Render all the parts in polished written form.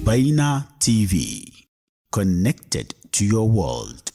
Baina TV, connected to your world.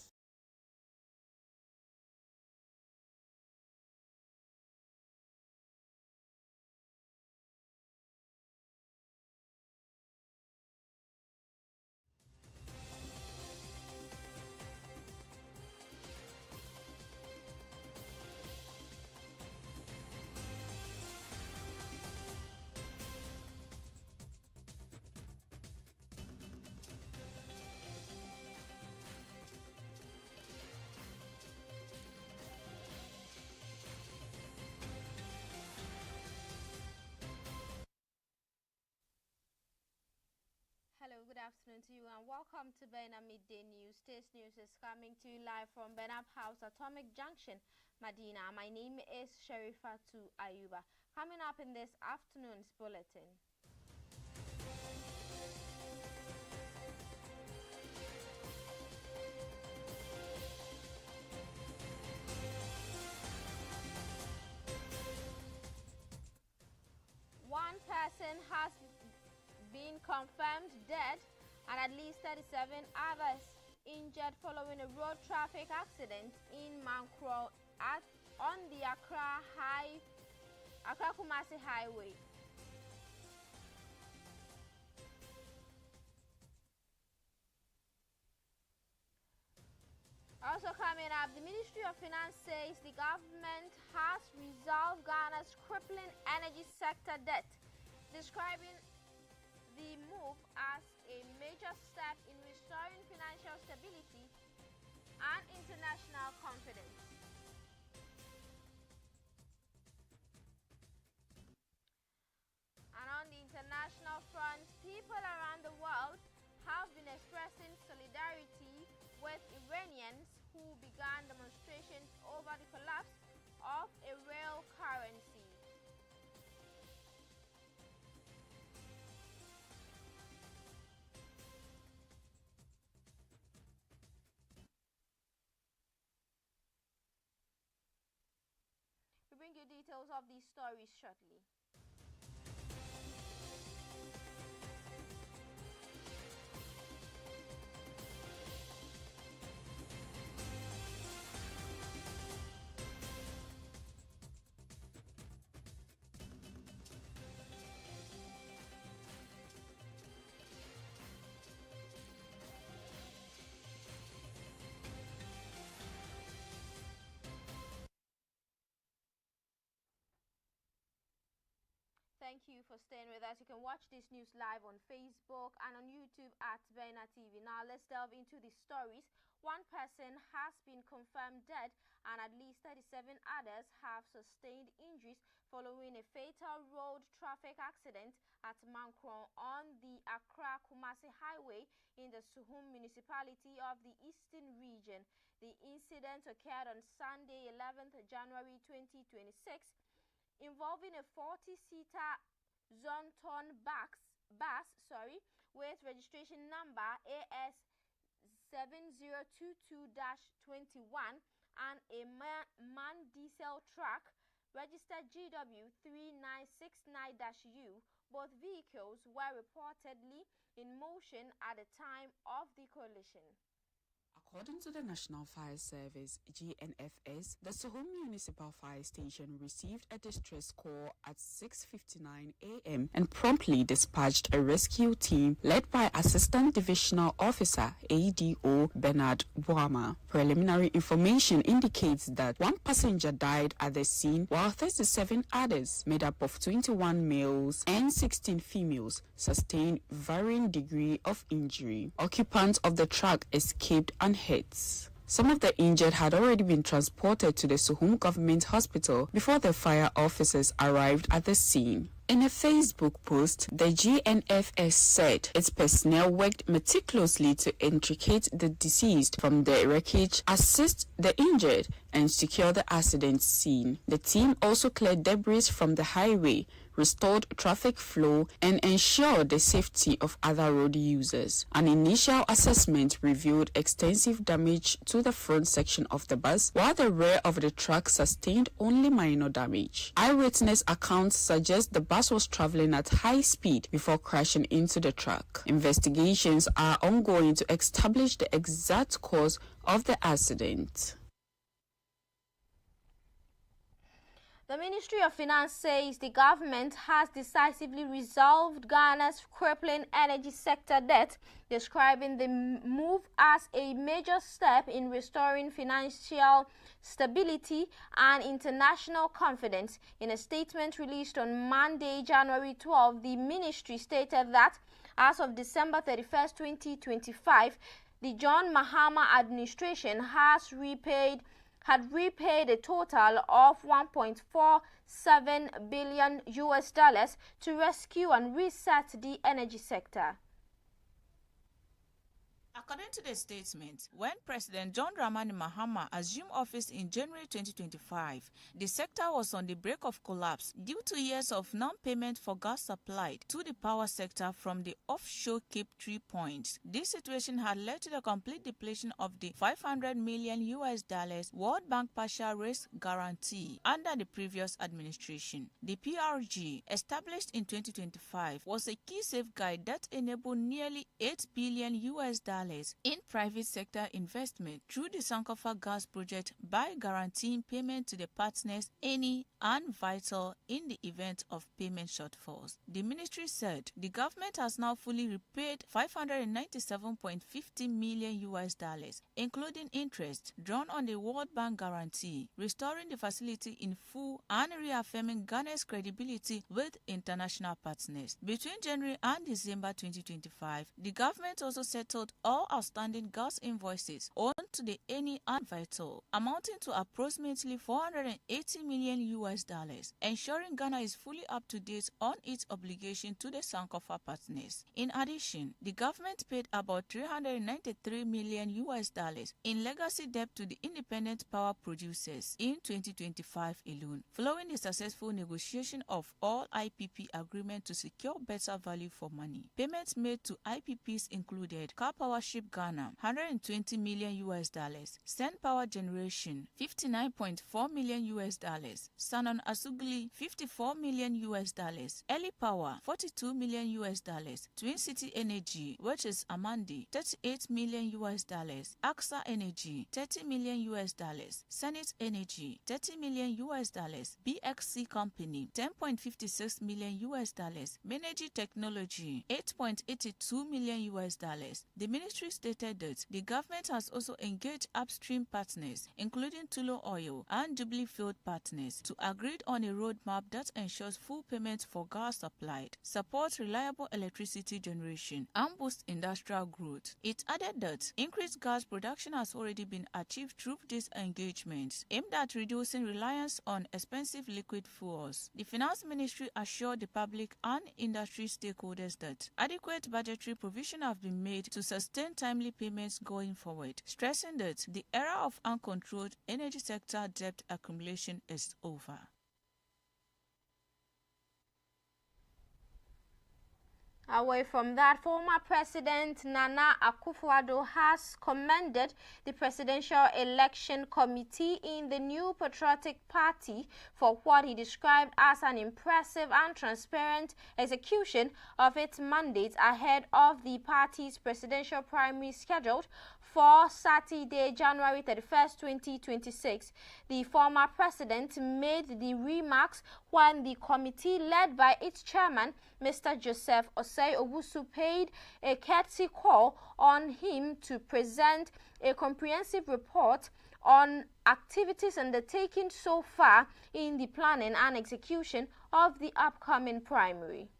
Hello, good afternoon to you and welcome to Bena Midday News. This news is coming to you live from Benab House, Atomic Junction, Medina. My name is Sherifatu Ayuba. Coming up in this afternoon's bulletin. One person has been confirmed dead and at least 37 others injured following a road traffic accident in Mankro on the Accra-Kumasi Highway. Also coming up, the Ministry of Finance says the government has resolved Ghana's crippling energy sector debt, describing the move as a major step in restoring financial stability and international confidence. And on the international front, people around the world have been expressing solidarity with Iranians who began demonstrations over the collapse of a real currency. Bring you details of these stories shortly. Thank you for staying with us. You can watch this news live on Facebook and on YouTube at Bena TV. Now let's delve into the stories. One person has been confirmed dead and at least 37 others have sustained injuries following a fatal road traffic accident at Mankron on the Accra-Kumasi Highway in the Suhum municipality of the Eastern Region. The incident occurred on Sunday, 11th January 2026. Involving a 40-seater Zonton bus with registration number AS 7022-21 and a MAN diesel truck registered GW 3969-U. Both vehicles were reportedly in motion at the time of the collision. According to the National Fire Service, GNFS, the Suhum Municipal Fire Station received a distress call at 6:59 a.m. and promptly dispatched a rescue team led by Assistant Divisional Officer ADO Bernard Boama. Preliminary information indicates that one passenger died at the scene while 37 others, made up of 21 males and 16 females, sustained varying degree of injury. Occupants of the truck escaped unhurt. Some of the injured had already been transported to the Suhum Government Hospital before the fire officers arrived at the scene. In a Facebook post, the GNFS said its personnel worked meticulously to intricate the deceased from the wreckage, assist the injured, and secure the accident scene. The team also cleared debris from the highway, restored traffic flow, and ensured the safety of other road users. An initial assessment revealed extensive damage to the front section of the bus, while the rear of the truck sustained only minor damage. Eyewitness accounts suggest the bus was traveling at high speed before crashing into the truck. Investigations are ongoing to establish the exact cause of the accident. The Ministry of Finance says the government has decisively resolved Ghana's crippling energy sector debt, describing the move as a major step in restoring financial stability and international confidence. In a statement released on Monday, January 12, the ministry stated that as of December 31, 2025, the John Mahama administration had repaid a total of $1.47 billion to rescue and reset the energy sector. According to the statement, when President John Dramani Mahama assumed office in January 2025, the sector was on the brink of collapse due to years of non-payment for gas supplied to the power sector from the offshore Cape Tree Point. This situation had led to the complete depletion of the $500 million World Bank partial risk guarantee under the previous administration. The PRG, established in 2025, was a key safeguard that enabled nearly $8 billion in private sector investment through the Sankofa gas project by guaranteeing payment to the partners any and vital in the event of payment shortfalls. The ministry said the government has now fully repaid $597.50 million, including interest drawn on the World Bank guarantee, restoring the facility in full and reaffirming Ghana's credibility with international partners. Between January and December 2025, the government also settled all outstanding gas invoices owed to the Eni and Vital, amounting to approximately $480 million, ensuring Ghana is fully up to date on its obligation to the Sankofa partners. In addition, the government paid about $393 million in legacy debt to the independent power producers in 2025 alone, following the successful negotiation of all IPP agreements to secure better value for money. Payments made to IPPs included Car Powership Ghana, $120 million, Sen Power Generation, $59.4 million, Sanon Asugli, $54 million, Eli Power, $42 million, Twin City Energy, which is Amandi, $38 million, AXA Energy, $30 million, Senate Energy, $30 million, BXC Company, $10.56 million, Menergy Technology, $8.82 million. The ministry stated that the government has also engaged upstream partners, including Tullow Oil and Jubilee Field Partners, to agree on a roadmap that ensures full payment for gas supplied, supports reliable electricity generation, and boosts industrial growth. It added that increased gas production has already been achieved through these engagements, aimed at reducing reliance on expensive liquid fuels. The Finance Ministry assured the public and industry stakeholders that adequate budgetary provision have been made to sustain timely payments going forward, stressing that the era of uncontrolled energy sector debt accumulation is over. Away from that, former President Nana Akufo-Addo has commended the Presidential Election Committee in the New Patriotic Party for what he described as an impressive and transparent execution of its mandates ahead of the party's presidential primary scheduled for Saturday, January 31st, 2026. The former president made the remarks when the committee, led by its chairman, Mr. Joseph Osei Owusu, paid a courtesy call on him to present a comprehensive report on activities undertaken so far in the planning and execution of the upcoming primary.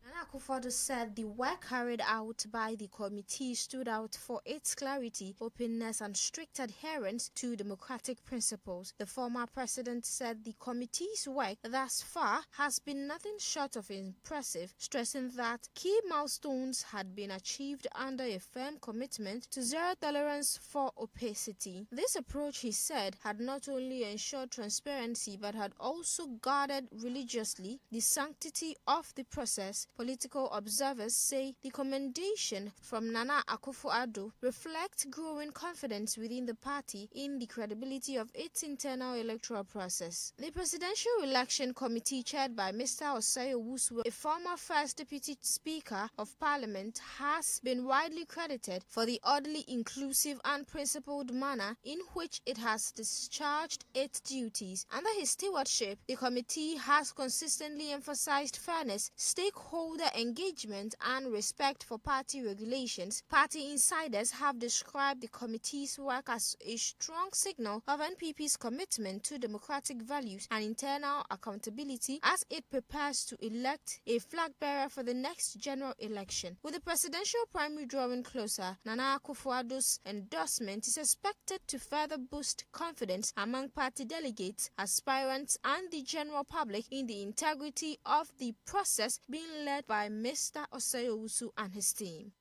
Nana Akufo-Addo said the work carried out by the committee stood out for its clarity, openness, and strict adherence to democratic principles. The former president said the committee's work thus far has been nothing short of impressive, stressing that key milestones had been achieved under a firm commitment to zero tolerance for opacity. This approach, he said, had not only ensured transparency but had also guarded religiously the sanctity of the process. Political observers say the commendation from Nana Akufo-Addo reflects growing confidence within the party in the credibility of its internal electoral process. The Presidential Election Committee, chaired by Mr. Osei Owusu, a former First Deputy Speaker of Parliament, has been widely credited for the orderly, inclusive, and principled manner in which it has discharged its duties. Under his stewardship, the committee has consistently emphasized fairness, stakeholder engagement, and respect for party regulations. Party insiders have described the committee's work as a strong signal of NPP's commitment to democratic values and internal accountability as it prepares to elect a flag bearer for the next general election. With the presidential primary drawing closer, Nana Akufo-Addo's endorsement is expected to further boost confidence among party delegates, aspirants, and the general public in the integrity of the process being led by Mr. Osei Owusu and his team.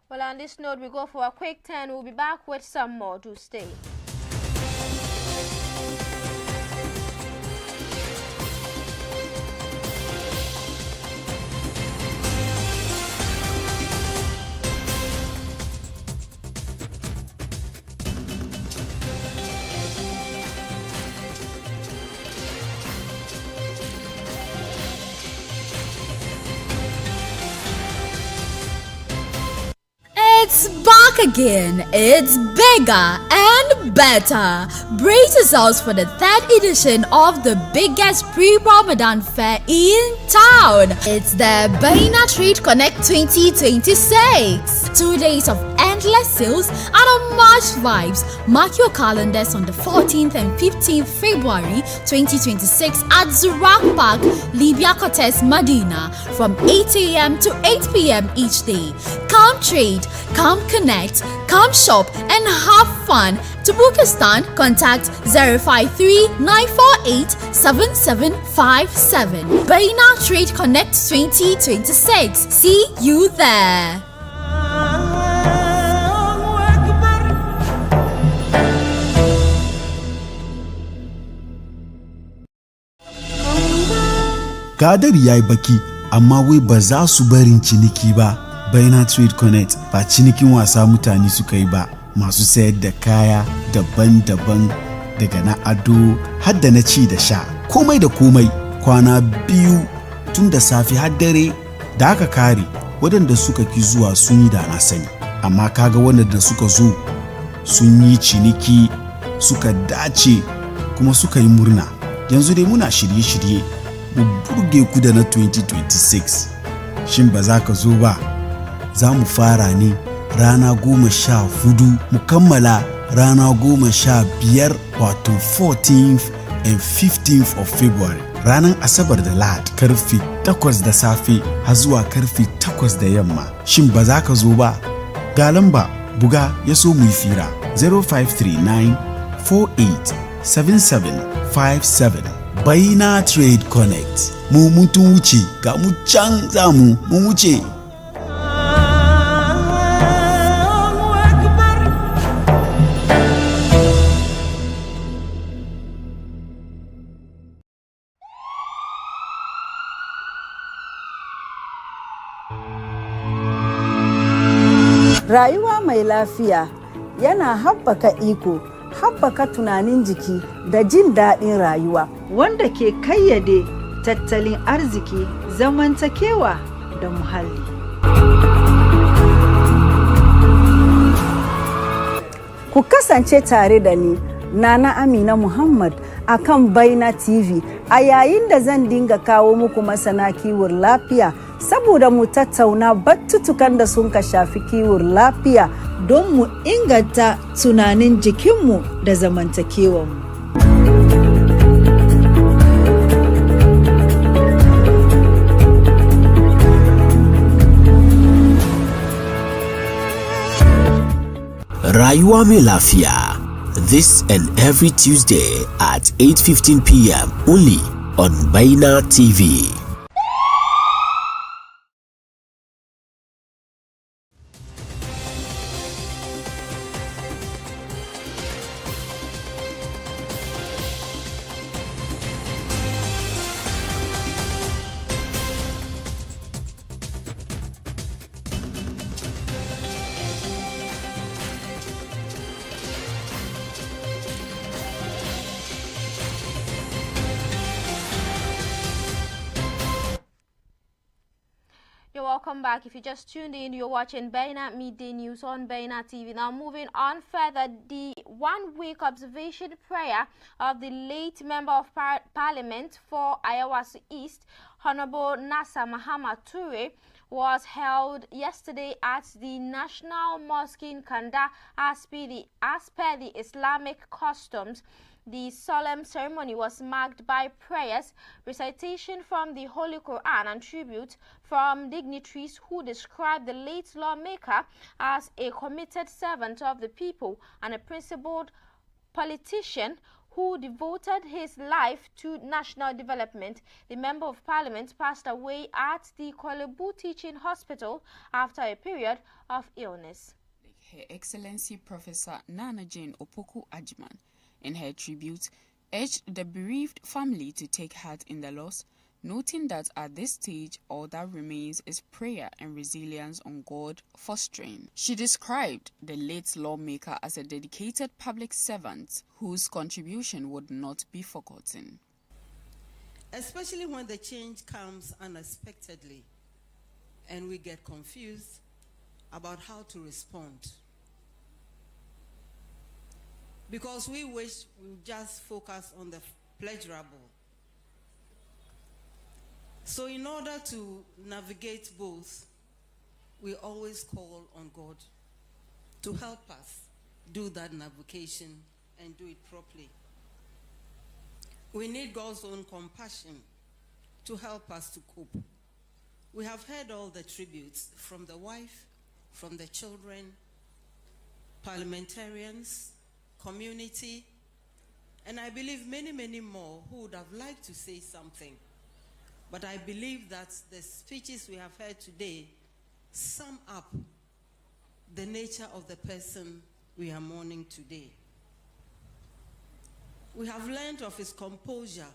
Well, on this note, we go for a quick turn. We'll be back with some more. Do stay. It's back again. It's bigger and better. Brace yourselves for the third edition of the biggest pre-Ramadan fair in town. It's the Baina Trade Connect 2026. 2 days of endless sales and unmatched vibes. Mark your calendars on the 14th and 15th February 2026 at Zurak Park, Libya Cortez, Medina from 8 a.m. to 8 p.m. each day. Come trade, come connect, come shop and have fun. To book a stand, contact 053-948-7757. Baina Trade Connect 2026. See you there. Kadar yayi baki amma wai ba za su barin ciniki ba. Baina Trade Connect ba cinikin wasa mutane suka yi ba. Masu sayar da kaya daban-daban daga na ado har da na ci da sha. Komai da komai kwana biyu tun da safe har dare da aka kare. Waɗanda suka ki zuwa sun yi da na sani. Amma kaga waɗanda suka zo sun yi ciniki, suka dace kuma suka yi murna. Yanzu dai muna shirye-shirye mu burge ku da na 2026. Shin ba za ka zo ba? Za mu fara ne rana 14 mu kammala rana 15 wato 14th and 15th of February. Ranar Asabar da Lahadi karfe 8 da safe har zuwa karfe 8 da yamma. Shin ba za ka zo ba? Ga lamba buga ya so mu yi fira 0539 487757. Baina Trade Connect. Mu mutun wuce ga mu can za mu wuce. Rayuwa mai lafiya yana haɓaka iko, haɓaka tunanin jiki da jin daɗin rayuwa wanda ke kayyade tattalin arziki, zamantakewa da muhalli. Ku kasance tare da ni, Nana Amina Muhammad, a kan Baina TV a yayin da zan dinga kawo muku masana kiwon lafiya saboda mu tattauna battutukan da sun ka shafi kiwon lafiya don mu inganta tunanin jikinmu da zamantakewanmu. Rayuwa Lafia. This and every Tuesday at 8:15 p.m. only on Baina TV. Welcome back. If you just tuned in, you're watching Baina Midday News on Baina TV. Now, moving on further, the one-week observation prayer of the late Member of Parliament for Ayawaso East, Honorable Nasser Mahama Toure, was held yesterday at the National Mosque in Kanda as per the Islamic customs. The solemn ceremony was marked by prayers, recitation from the Holy Quran, and tribute from dignitaries who described the late lawmaker as a committed servant of the people and a principled politician who devoted his life to national development. The Member of Parliament passed away at the Kolebu Teaching Hospital after a period of illness. Her Excellency Professor Nana Jane Opoku Ajman, in her tribute, urged the bereaved family to take heart in the loss, noting that at this stage all that remains is prayer and resilience on God fostering. She described the late lawmaker as a dedicated public servant whose contribution would not be forgotten. Especially when the change comes unexpectedly and we get confused about how to respond. Because we wish we would just focus on the pleasurable. So in order to navigate both, we always call on God to help us do that navigation and do it properly. We need God's own compassion to help us to cope. We have heard all the tributes from the wife, from the children, parliamentarians, community, and I believe many, many more who would have liked to say something. But I believe that the speeches we have heard today sum up the nature of the person we are mourning today. We have learned of his composure,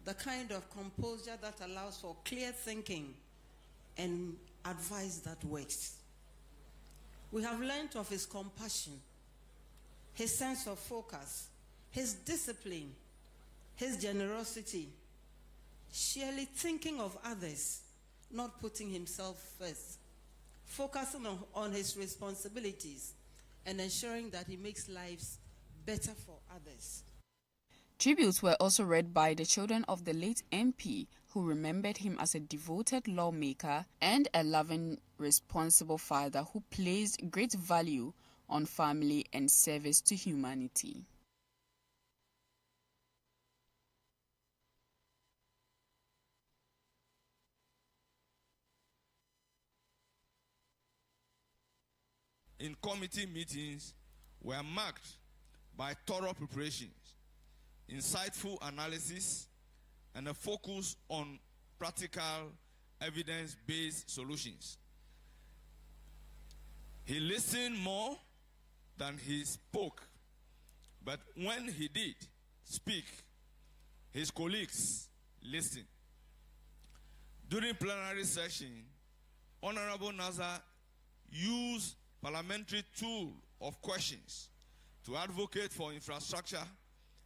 the kind of composure that allows for clear thinking and advice that works. We have learned of his compassion, his sense of focus, his discipline, his generosity, surely thinking of others, not putting himself first, focusing on his responsibilities and ensuring that he makes lives better for others. Tributes were also read by the children of the late MP, who remembered him as a devoted lawmaker and a loving, responsible father who placed great value on family and service to humanity. In committee meetings were marked by thorough preparations, insightful analysis, and a focus on practical, evidence-based solutions. He listened more than he spoke, but when he did speak, his colleagues listened. During plenary session, Honorable Nasser used parliamentary tool of questions to advocate for infrastructure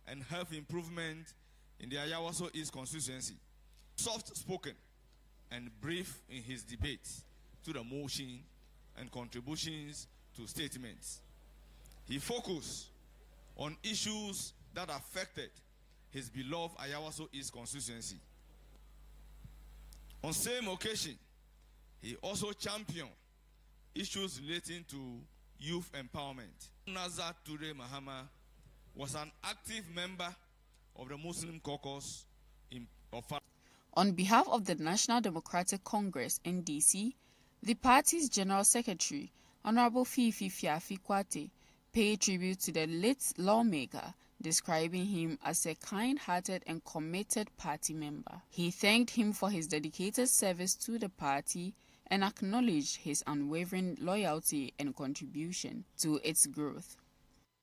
and health improvement in the Ayawaso East constituency. Soft-spoken and brief in his debates to the motion and contributions to statements. He focused on issues that affected his beloved Ayawaso East constituency. On same occasion, he also championed issues relating to youth empowerment. Nasser Toure Mahama was an active member of the Muslim caucus of. On behalf of the National Democratic Congress, NDC, the party's General Secretary, Honorable Fifi Fiafi Kwate, paid tribute to the late lawmaker, describing him as a kind-hearted and committed party member. He thanked him for his dedicated service to the party and acknowledged his unwavering loyalty and contribution to its growth.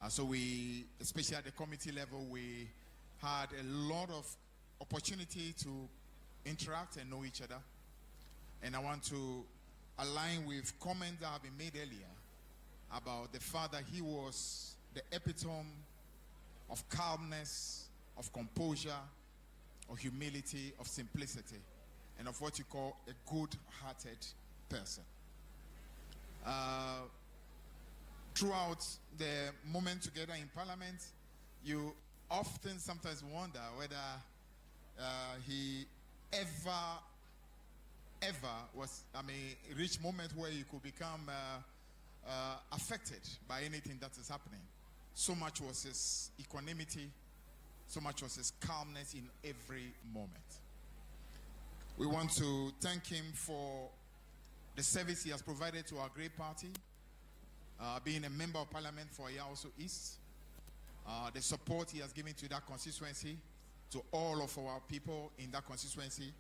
So we, especially at the committee level, we had a lot of opportunity to interact and know each other. And I want to align with comments that have been made earlier about the fact that he was the epitome of calmness, of composure, of humility, of simplicity, and of what you call a good-hearted person. Throughout the moment together in Parliament, you often sometimes wonder whether he ever was, reach moment where you could become affected by anything that is happening. So much was his equanimity, so much was his calmness in every moment. We want to thank him for the service he has provided to our great party, being a member of Parliament for Ayaoso East, the support he has given to that constituency, to all of our people in that constituency,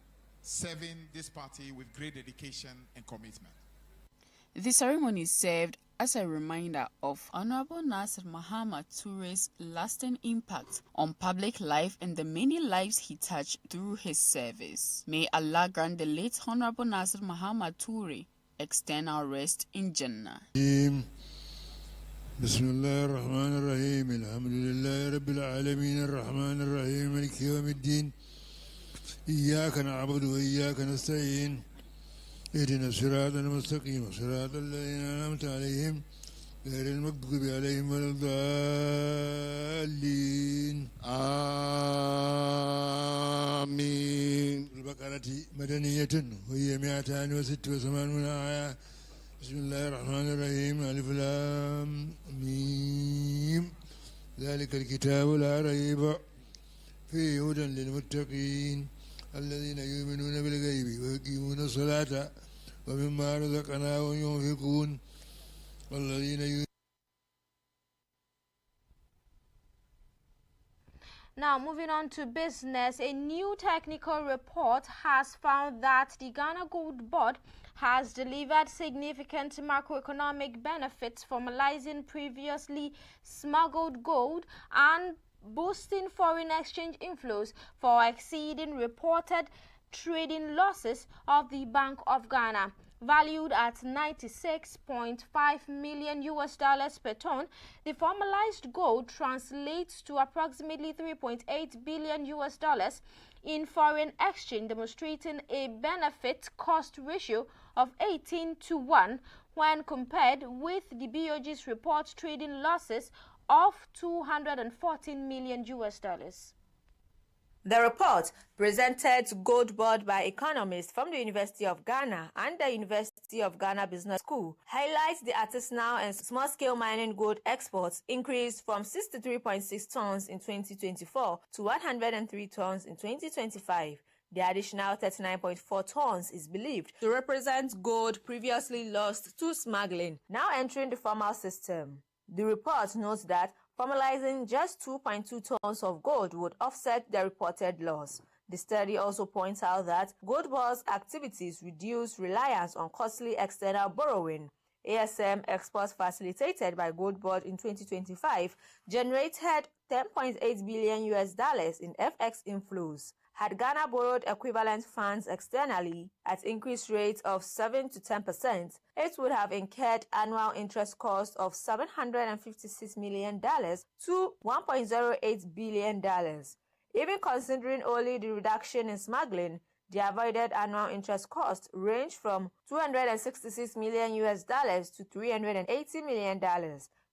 serving this party with great dedication and commitment. The ceremony served as a reminder of Honorable Nasir Muhammad Toure's lasting impact on public life and the many lives he touched through his service. May Allah grant the late Honorable Nasir Muhammad Toure external rest in Jannah. Bismillah ar-Rahman ar-Rahim. Alhamdulillah Rabbil Alameen ar-Rahman ar-Rahim. Maliki yawmiddin. Iyyaka na'budu wa iyyaka nasta'in. اهدنا الصراط المستقيم صراط الذين أنعمت عليهم غير المغضوب عليهم ولا الضالين آمين. البقرة مدنية وهي 286 آية. بسم الله الرحمن الرحيم. ألف لام ميم. ذلك الكتاب لا ريب فيه هدى للمتقين الذين يؤمنون بالغيب ويقيمون الصلاة ومما رزقناهم ينفقون والذين Now, moving on to business, a new technical report has found that the Ghana Gold Board has delivered significant macroeconomic benefits, formalizing previously smuggled gold and boosting foreign exchange inflows for exceeding reported trading losses of the Bank of Ghana. Valued at $96.5 million per ton, the formalized gold translates to approximately $3.8 billion in foreign exchange, demonstrating a benefit cost ratio of 18:1 when compared with the BOG's report trading losses of $214 million. The report, presented to Gold Board by economists from the University of Ghana and the University of Ghana Business School, highlights the artisanal and small-scale mining gold exports increased from 63.6 tons in 2024 to 103 tons in 2025. The additional 39.4 tons is believed to represent gold previously lost to smuggling, now entering the formal system. The report notes that formalizing just 2.2 tons of gold would offset the reported loss. The study also points out that Gold Board's activities reduce reliance on costly external borrowing. ASM exports facilitated by Gold Board in 2025 generated $10.8 billion in FX inflows. Had Ghana borrowed equivalent funds externally at increased rates of 7 to 10%, it would have incurred annual interest costs of $756 million to $1.08 billion. Even considering only the reduction in smuggling, the avoided annual interest costs range from $266 million to $380 million,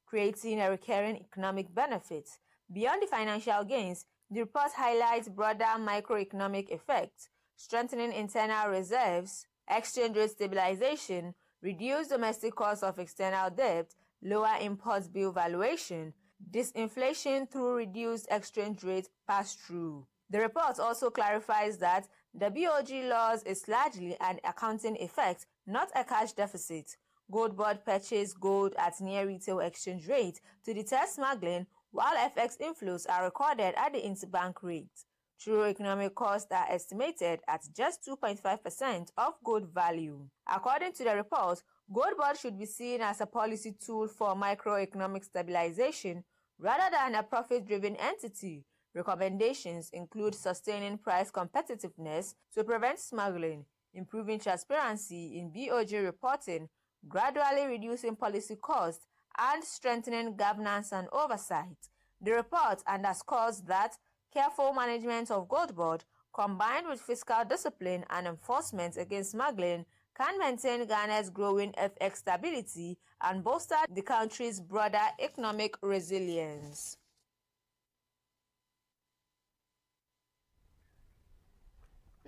creating a recurring economic benefit. Beyond the financial gains, the report highlights broader microeconomic effects, strengthening internal reserves, exchange rate stabilization, reduced domestic cost of external debt, lower import bill valuation, disinflation through reduced exchange rate pass-through. The report also clarifies that the BOG loss is largely an accounting effect, not a cash deficit. Gold Board purchased gold at near retail exchange rate to deter smuggling, while FX inflows are recorded at the interbank rate. True economic costs are estimated at just 2.5% of gold value. According to the report, Gold Board should be seen as a policy tool for microeconomic stabilization rather than a profit-driven entity. Recommendations include sustaining price competitiveness to prevent smuggling, improving transparency in BOJ reporting, gradually reducing policy costs, and strengthening governance and oversight. The report underscores that careful management of Gold Board, combined with fiscal discipline and enforcement against smuggling, can maintain Ghana's growing FX stability and bolster the country's broader economic resilience.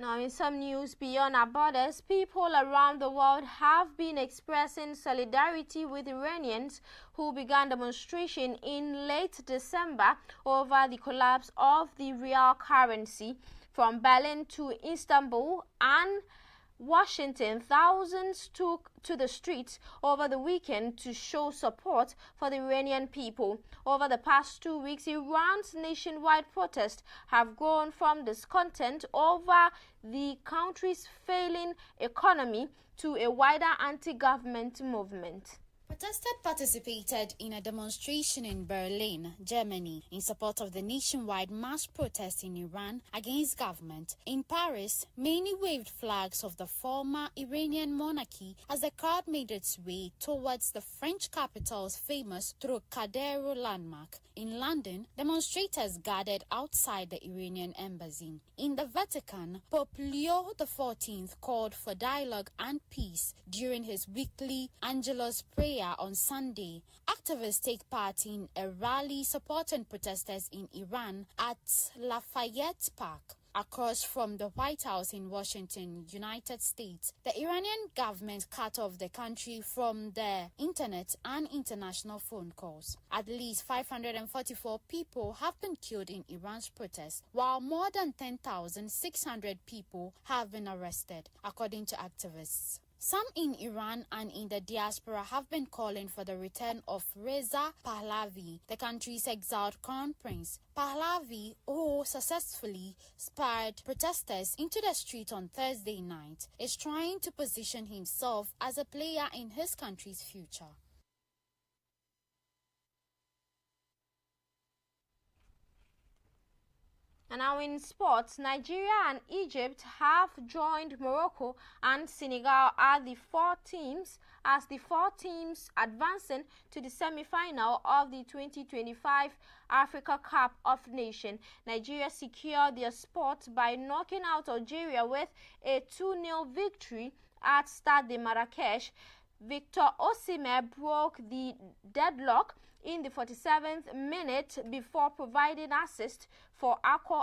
Now, in some news beyond our borders, people around the world have been expressing solidarity with Iranians who began demonstration in late December over the collapse of the real currency. From Berlin to Istanbul and Washington, thousands took to the streets over the weekend to show support for the Iranian people. Over the past 2 weeks, Iran's nationwide protests have grown from discontent over the country's failing economy to a wider anti-government movement. Protesters participated in a demonstration in Berlin, Germany, in support of the nationwide mass protest in Iran against government. In Paris, many waved flags of the former Iranian monarchy as the crowd made its way towards the French capital's famous Trocadero landmark. In London, demonstrators gathered outside the Iranian embassy. In the Vatican, Pope Leo XIV called for dialogue and peace during his weekly Angelus prayer on Sunday. Activists take part in a rally supporting protesters in Iran at Lafayette Park, across from the White House in Washington, United States. The Iranian government cut off the country from the internet and international phone calls. At least 544 people have been killed in Iran's protests, while more than 10,600 people have been arrested, according to activists. Some in Iran and in the diaspora have been calling for the return of Reza Pahlavi, the country's exiled crown prince. Pahlavi, who successfully spurred protesters into the street on Thursday night, is trying to position himself as a player in his country's future. And now in sports, Nigeria and Egypt have joined Morocco and Senegal as the four teams advancing to the semi-final of the 2025 Africa Cup of Nations. Nigeria secured their spot by knocking out Algeria with a 2-0 victory at Stade de Marrakech. Victor Osimhen broke the deadlock in the 47th minute before providing assist for Akko